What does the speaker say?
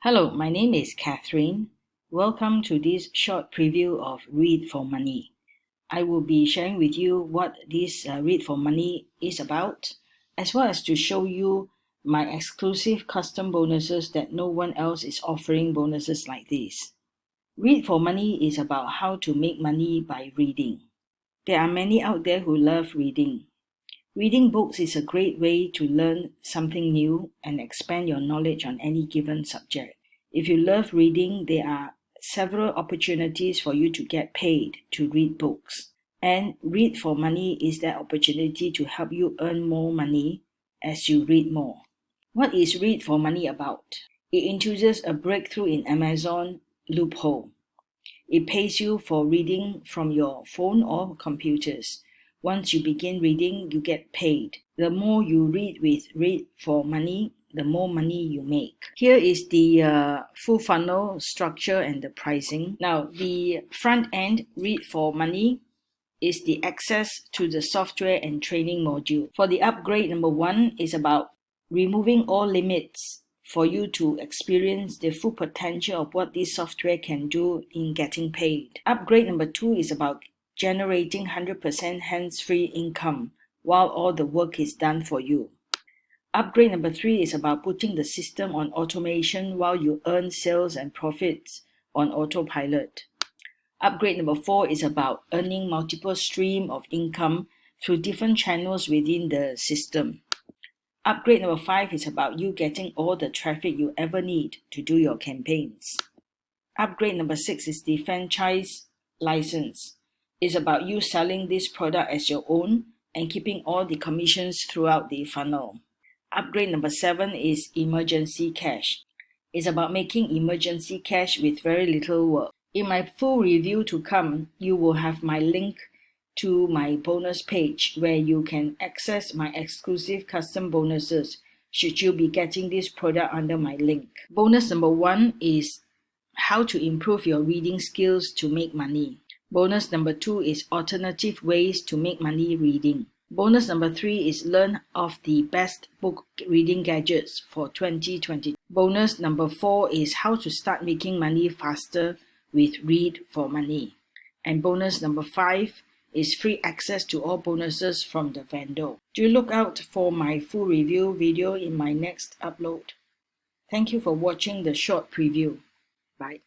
Hello, my name is Catherine. Welcome to this short preview of Read4Money. I will be sharing with you what this Read4Money is about, as well as to show you my exclusive custom bonuses that no one else is offering bonuses like this. Read4Money is about how to make money by reading. There are many out there who love reading. Reading books is a great way to learn something new and expand your knowledge on any given subject. If you love reading, there are several opportunities for you to get paid to read books. And Read4Money is that opportunity to help you earn more money as you read more. What is Read4Money about? It introduces a breakthrough in Amazon loophole. It pays you for reading from your phone or computers. Once you begin reading, you get paid. The more you read with Read4Money, the more money you make. Here is the full funnel structure and the pricing. Now, the front end, Read4Money, is the access to the software and training module. For the upgrade, number 1 is about removing all limits for you to experience the full potential of what this software can do in getting paid. Upgrade number 2 is about generating 100% hands-free income while all the work is done for you. Upgrade number 3 is about putting the system on automation while you earn sales and profits on autopilot. Upgrade number 4 is about earning multiple streams of income through different channels within the system. Upgrade number 5 is about you getting all the traffic you ever need to do your campaigns. Upgrade number 6 is the franchise license. It's about you selling this product as your own and keeping all the commissions throughout the funnel. Upgrade number 7 is emergency cash. It's about making emergency cash with very little work. In my full review to come, you will have my link to my bonus page where you can access my exclusive custom bonuses should you be getting this product under my link. Bonus number 1 is how to improve your reading skills to make money. Bonus number 2 is alternative ways to make money reading. Bonus number 3 is learn of the best book reading gadgets for 2020. Bonus number 4 is how to start making money faster with Read4Money. And bonus number 5 is free access to all bonuses from the vendor. Do look out for my full review video in my next upload. Thank you for watching the short preview. Bye.